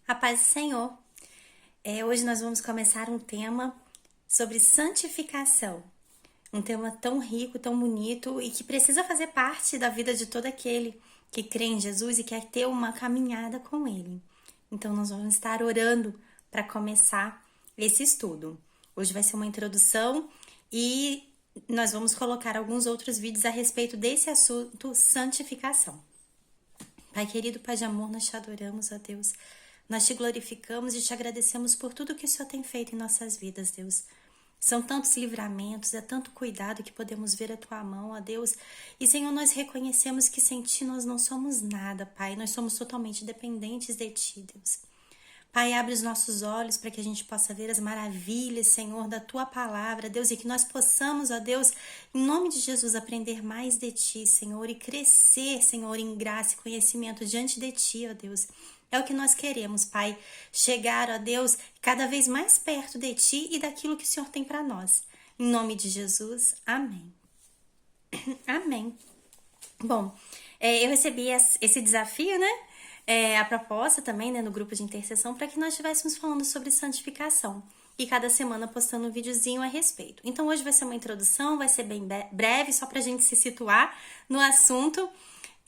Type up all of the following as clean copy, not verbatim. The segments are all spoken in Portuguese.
A paz do Senhor. Hoje nós vamos começar um tema sobre santificação. Um tema tão rico, tão bonito e que precisa fazer parte da vida de todo aquele que crê em Jesus e quer ter uma caminhada com Ele. Então nós vamos estar orando para começar esse estudo. Hoje vai ser uma introdução e nós vamos colocar alguns outros vídeos a respeito desse assunto, santificação. Pai querido, Pai de amor, nós te adoramos, ó Deus. Nós te glorificamos e te agradecemos por tudo que o Senhor tem feito em nossas vidas, Deus. São tantos livramentos, é tanto cuidado que podemos ver a Tua mão, ó Deus. E, Senhor, nós reconhecemos que sem Ti nós não somos nada, Pai. Nós somos totalmente dependentes de Ti, Deus. Pai, abre os nossos olhos para que a gente possa ver as maravilhas, Senhor, da Tua palavra, Deus, e que nós possamos, ó Deus, em nome de Jesus, aprender mais de Ti, Senhor, e crescer, Senhor, em graça e conhecimento diante de Ti, ó Deus. É o que nós queremos, Pai, chegar, ó Deus, cada vez mais perto de Ti e daquilo que o Senhor tem para nós. Em nome de Jesus, amém. Amém. Bom, eu recebi esse desafio, né? A proposta também, né, no grupo de intercessão, para que nós estivéssemos falando sobre santificação. E cada semana postando um videozinho a respeito. Então hoje vai ser uma introdução, vai ser bem breve, só para a gente se situar no assunto.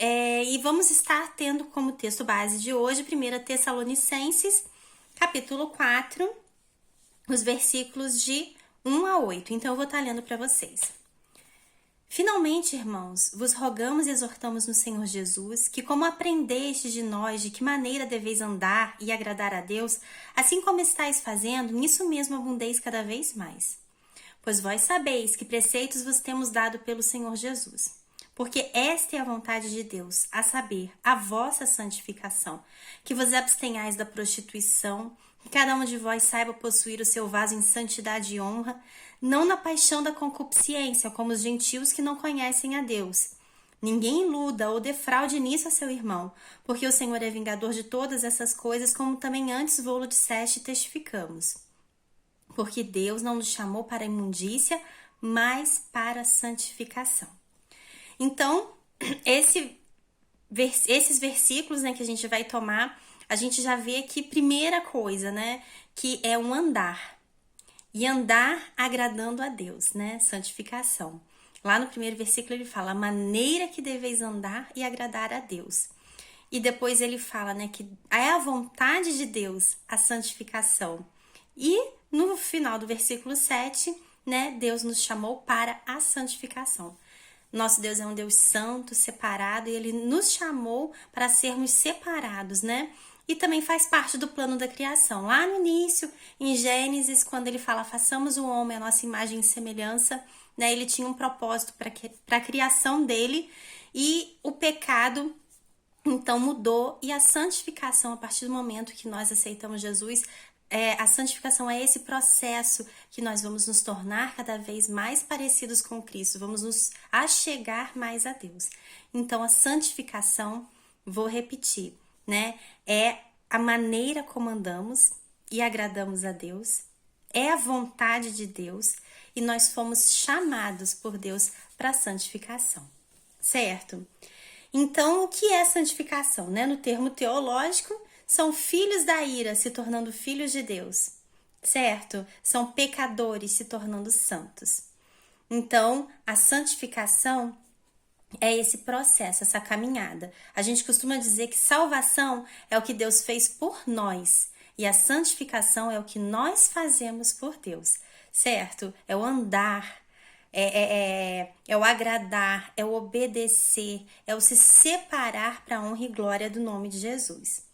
E vamos estar tendo como texto base de hoje 1 Tessalonicenses, capítulo 4, os versículos de 1 a 8. Então eu vou estar lendo para vocês. Finalmente, irmãos, vos rogamos e exortamos no Senhor Jesus, que como aprendestes de nós de que maneira deveis andar e agradar a Deus, assim como estáis fazendo, nisso mesmo abundeis cada vez mais. Pois vós sabeis que preceitos vos temos dado pelo Senhor Jesus. Porque esta é a vontade de Deus, a saber, a vossa santificação, que vos abstenhais da prostituição, que cada um de vós saiba possuir o seu vaso em santidade e honra, não na paixão da concupiscência, como os gentios que não conhecem a Deus. Ninguém iluda ou defraude nisso a seu irmão, porque o Senhor é vingador de todas essas coisas, como também antes vô-lo disseste e testificamos. Porque Deus não nos chamou para a imundícia, mas para a santificação. Então, esses versículos, né, que a gente vai tomar, a gente já vê aqui, primeira coisa, né, que é um andar. E andar agradando a Deus, né, santificação. Lá no primeiro versículo ele fala, a maneira que deveis andar e agradar a Deus. E depois ele fala, né, que é a vontade de Deus a santificação. E no final do versículo 7, né, Deus nos chamou para a santificação. Nosso Deus é um Deus santo, separado, e Ele nos chamou para sermos separados, né? E também faz parte do plano da criação. Lá no início, em Gênesis, quando Ele fala, façamos o homem a nossa imagem e semelhança, né? Ele tinha um propósito para a criação dele, e o pecado, então, mudou, e a santificação, a partir do momento que nós aceitamos Jesus, a santificação é esse processo que nós vamos nos tornar cada vez mais parecidos com Cristo, vamos nos achegar mais a Deus. Então, a santificação, vou repetir, né? É a maneira como andamos e agradamos a Deus, é a vontade de Deus e nós fomos chamados por Deus para a santificação, certo? Então, o que é santificação, né? No termo teológico, são filhos da ira se tornando filhos de Deus, certo? São pecadores se tornando santos. Então, a santificação é esse processo, essa caminhada. A gente costuma dizer que salvação é o que Deus fez por nós e a santificação é o que nós fazemos por Deus, certo? É o andar, é o agradar, é o obedecer, é o se separar para a honra e glória do nome de Jesus.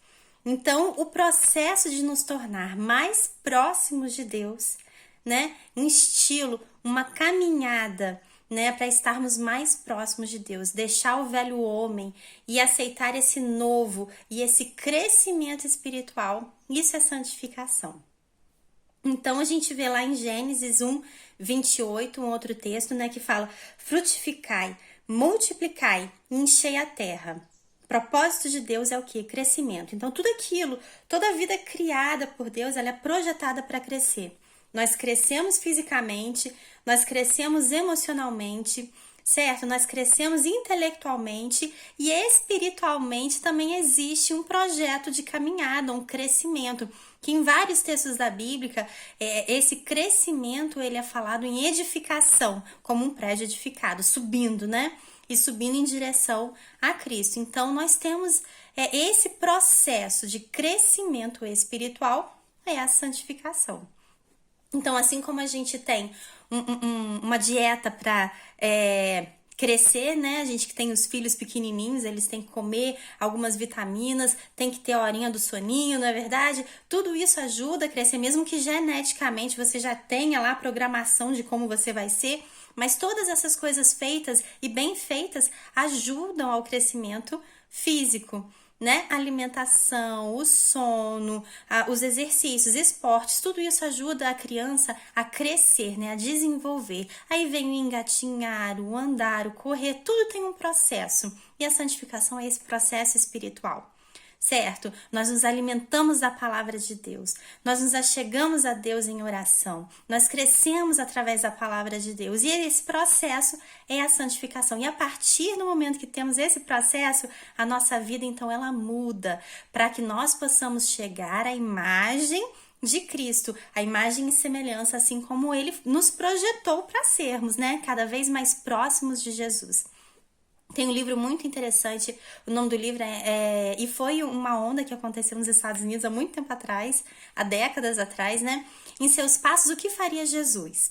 Então, o processo de nos tornar mais próximos de Deus, né? Um estilo, uma caminhada, né? Para estarmos mais próximos de Deus, deixar o velho homem e aceitar esse novo e esse crescimento espiritual, isso é santificação. Então, a gente vê lá em Gênesis 1, 28, um outro texto, né? Que fala, frutificai, multiplicai, enchei a terra. O propósito de Deus é o quê? Crescimento. Então, tudo aquilo, toda a vida criada por Deus, ela é projetada para crescer. Nós crescemos fisicamente, nós crescemos emocionalmente, certo? Nós crescemos intelectualmente e espiritualmente também existe um projeto de caminhada, um crescimento, que em vários textos da Bíblia, esse crescimento ele é falado em edificação, como um prédio edificado, subindo, né? E subindo em direção a Cristo. Então, nós temos esse processo de crescimento espiritual, é a santificação. Então, assim como a gente tem uma dieta para crescer, né? A gente que tem os filhos pequenininhos, eles têm que comer algumas vitaminas, tem que ter a horinha do soninho, não é verdade? Tudo isso ajuda a crescer, mesmo que geneticamente você já tenha lá a programação de como você vai ser, mas todas essas coisas feitas e bem feitas ajudam ao crescimento físico, né? Alimentação, o sono, os exercícios, esportes, tudo isso ajuda a criança a crescer, né? A desenvolver. Aí vem o engatinhar, o andar, o correr, tudo tem um processo. E a santificação é esse processo espiritual. Certo? Nós nos alimentamos da palavra de Deus, nós nos achegamos a Deus em oração, nós crescemos através da palavra de Deus e esse processo é a santificação. E a partir do momento que temos esse processo, a nossa vida então ela muda para que nós possamos chegar à imagem de Cristo, a imagem e semelhança, assim como Ele nos projetou para sermos, né? Cada vez mais próximos de Jesus. Tem um livro muito interessante, o nome do livro e foi uma onda que aconteceu nos Estados Unidos há muito tempo atrás, há décadas atrás, né? Em seus passos, o que faria Jesus?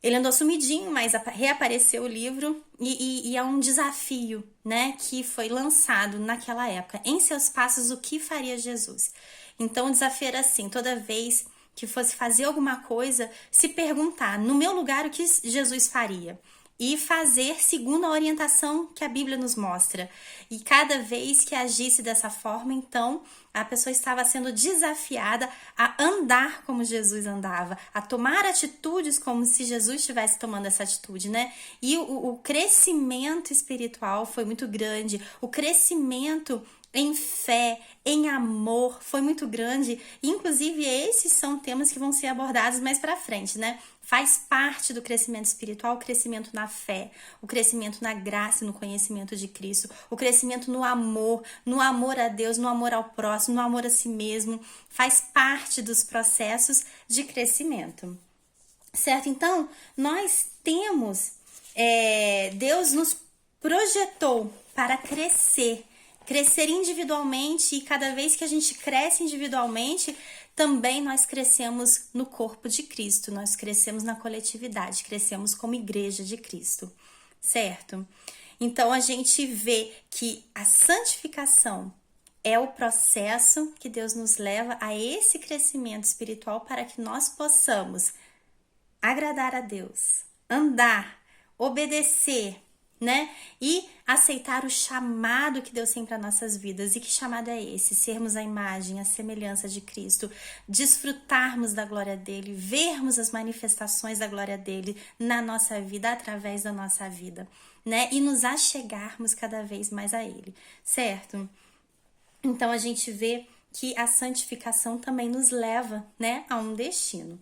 Ele andou sumidinho, mas reapareceu o livro e é um desafio, né? Que foi lançado naquela época. Em seus passos, o que faria Jesus? Então, o desafio era assim, toda vez que fosse fazer alguma coisa, se perguntar, no meu lugar, o que Jesus faria? E fazer segundo a orientação que a Bíblia nos mostra. E cada vez que agisse dessa forma, então, a pessoa estava sendo desafiada a andar como Jesus andava, a tomar atitudes como se Jesus estivesse tomando essa atitude, né? E o crescimento espiritual foi muito grande, o crescimento em fé, em amor, foi muito grande. Inclusive, esses são temas que vão ser abordados mais para frente, né? Faz parte do crescimento espiritual o crescimento na fé, o crescimento na graça e no conhecimento de Cristo, o crescimento no amor a Deus, no amor ao próximo, no amor a si mesmo. Faz parte dos processos de crescimento, certo? Então, nós temos, Deus nos projetou para crescer individualmente, e cada vez que a gente cresce individualmente, também nós crescemos no corpo de Cristo, nós crescemos na coletividade, crescemos como igreja de Cristo, certo? Então a gente vê que a santificação é o processo que Deus nos leva a esse crescimento espiritual para que nós possamos agradar a Deus, andar, obedecer, né? E aceitar o chamado que Deus tem para nossas vidas. E que chamado é esse? Sermos a imagem, a semelhança de Cristo, desfrutarmos da glória dele, vermos as manifestações da glória dele na nossa vida, através da nossa vida, né? E nos achegarmos cada vez mais a ele, certo? Então a gente vê que a santificação também nos leva, né, a um destino.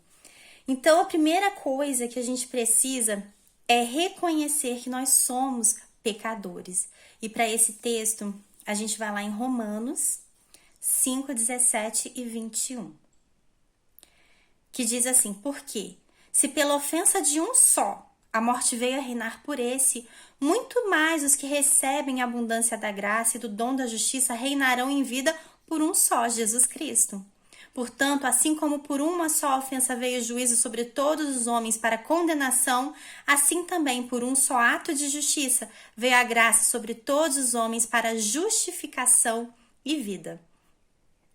Então a primeira coisa que a gente precisa é reconhecer que nós somos pecadores. E para esse texto, a gente vai lá em Romanos 5, 17 e 21. Que diz assim, por quê? Se pela ofensa de um só a morte veio a reinar por esse, muito mais os que recebem a abundância da graça e do dom da justiça reinarão em vida por um só, Jesus Cristo. Portanto, assim como por uma só ofensa veio o juízo sobre todos os homens para condenação, assim também por um só ato de justiça veio a graça sobre todos os homens para justificação e vida.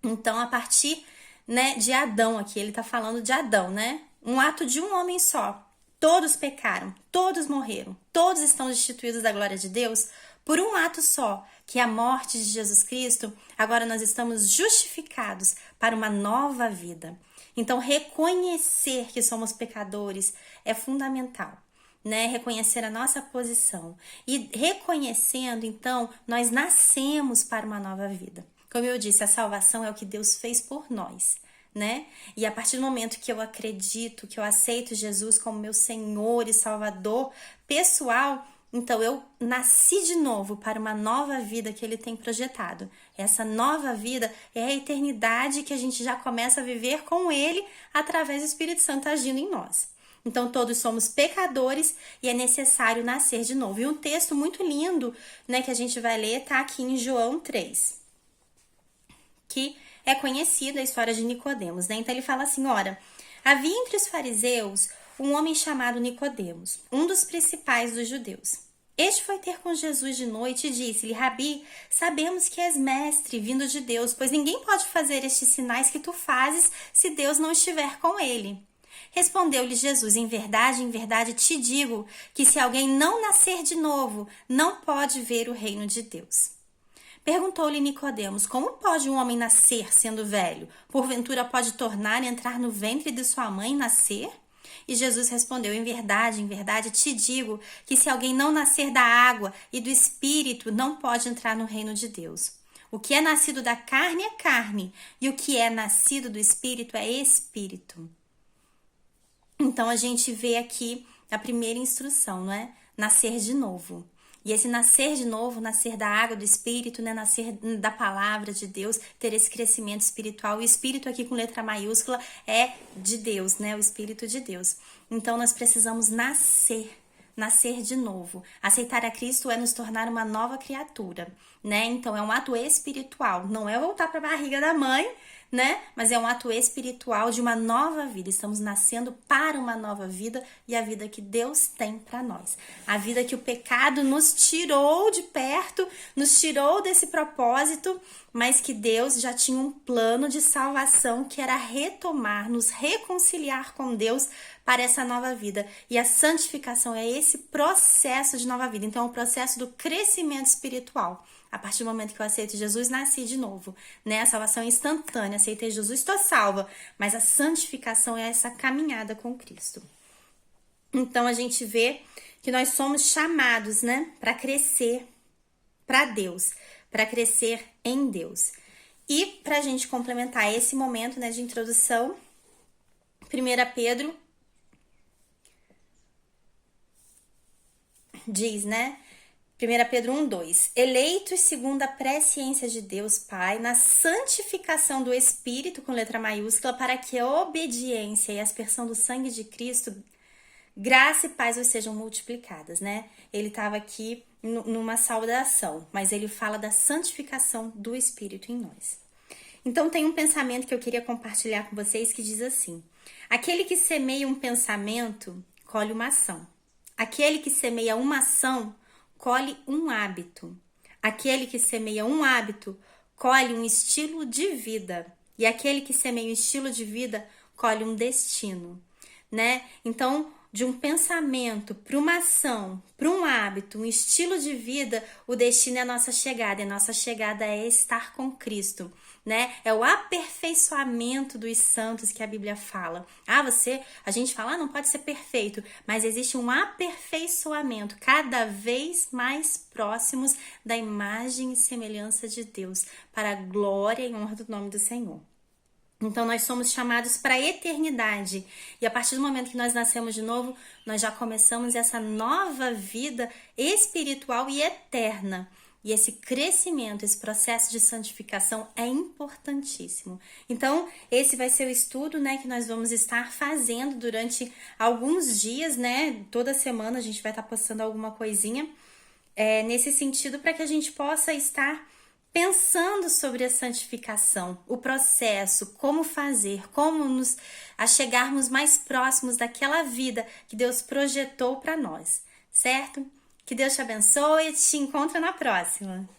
Então, a partir, né, de Adão aqui, ele está falando de Adão, né? Um ato de um homem só. Todos pecaram, todos morreram, todos estão destituídos da glória de Deus por um ato só, que é a morte de Jesus Cristo. Agora nós estamos justificados para uma nova vida. Então, reconhecer que somos pecadores é fundamental, né? Reconhecer a nossa posição. E reconhecendo, então, nós nascemos para uma nova vida. Como eu disse, a salvação é o que Deus fez por nós, né? E a partir do momento que eu acredito, que eu aceito Jesus como meu Senhor e Salvador pessoal, Então eu nasci de novo para uma nova vida que ele tem projetado. Essa nova vida é a eternidade que a gente já começa a viver com ele através do Espírito Santo agindo em nós. Então todos somos pecadores e é necessário nascer de novo. E um texto muito lindo, né, que a gente vai ler está aqui em João 3, que é conhecida a história de Nicodemos, né? Então ele fala assim, ora, havia entre os fariseus um homem chamado Nicodemos, um dos principais dos judeus. Este foi ter com Jesus de noite e disse-lhe, Rabi, sabemos que és mestre, vindo de Deus, pois ninguém pode fazer estes sinais que tu fazes se Deus não estiver com ele. Respondeu-lhe Jesus, em verdade te digo que se alguém não nascer de novo, não pode ver o reino de Deus. Perguntou-lhe Nicodemos, como pode um homem nascer sendo velho? Porventura pode tornar a entrar no ventre de sua mãe e nascer? E Jesus respondeu, em verdade te digo que se alguém não nascer da água e do Espírito, não pode entrar no reino de Deus. O que é nascido da carne é carne, e o que é nascido do Espírito é Espírito. Então a gente vê aqui a primeira instrução, não é? Nascer de novo. E esse nascer de novo, nascer da água, do Espírito, né? Nascer da palavra de Deus, ter esse crescimento espiritual. O Espírito aqui com letra maiúscula é de Deus, né? O Espírito de Deus. Então nós precisamos nascer de novo. Aceitar a Cristo é nos tornar uma nova criatura, né? Então é um ato espiritual, não é voltar para a barriga da mãe, né? Mas é um ato espiritual de uma nova vida. Estamos nascendo para uma nova vida e a vida que Deus tem para nós. A vida que o pecado nos tirou de perto, nos tirou desse propósito, mas que Deus já tinha um plano de salvação que era retomar, nos reconciliar com Deus para essa nova vida. E a santificação é esse processo de nova vida. Então, é o processo do crescimento espiritual. A partir do momento que eu aceito Jesus, nasci de novo, né? A salvação é instantânea, aceitei Jesus, estou salva. Mas a santificação é essa caminhada com Cristo. Então, a gente vê que nós somos chamados, né? Para crescer para Deus, para crescer em Deus. E para a gente complementar esse momento, né, de introdução, 1 Pedro diz, né? 1 Pedro 1:2, eleitos segundo a presciência de Deus Pai, na santificação do Espírito, com letra maiúscula, para que a obediência e a aspersão do sangue de Cristo, graça e paz vos sejam multiplicadas, né? Ele estava aqui numa saudação, mas ele fala da santificação do Espírito em nós. Então tem um pensamento que eu queria compartilhar com vocês que diz assim, aquele que semeia um pensamento, colhe uma ação. Aquele que semeia uma ação, colhe um hábito. Aquele que semeia um hábito, colhe um estilo de vida. E aquele que semeia um estilo de vida, colhe um destino, né? Então, de um pensamento para uma ação, para um hábito, um estilo de vida, o destino é a nossa chegada. E a nossa chegada é estar com Cristo, né? É o aperfeiçoamento dos santos que a Bíblia fala. A gente fala, não pode ser perfeito, mas existe um aperfeiçoamento cada vez mais próximos da imagem e semelhança de Deus, para a glória e honra do nome do Senhor. Então, nós somos chamados para a eternidade. E a partir do momento que nós nascemos de novo, nós já começamos essa nova vida espiritual e eterna. E esse crescimento, esse processo de santificação é importantíssimo. Então, esse vai ser o estudo, né, que nós vamos estar fazendo durante alguns dias, né? Toda semana a gente vai estar postando alguma coisinha nesse sentido, para que a gente possa estar pensando sobre a santificação, o processo, como fazer, como nos achegarmos mais próximos daquela vida que Deus projetou para nós, certo? Que Deus te abençoe e te encontra na próxima.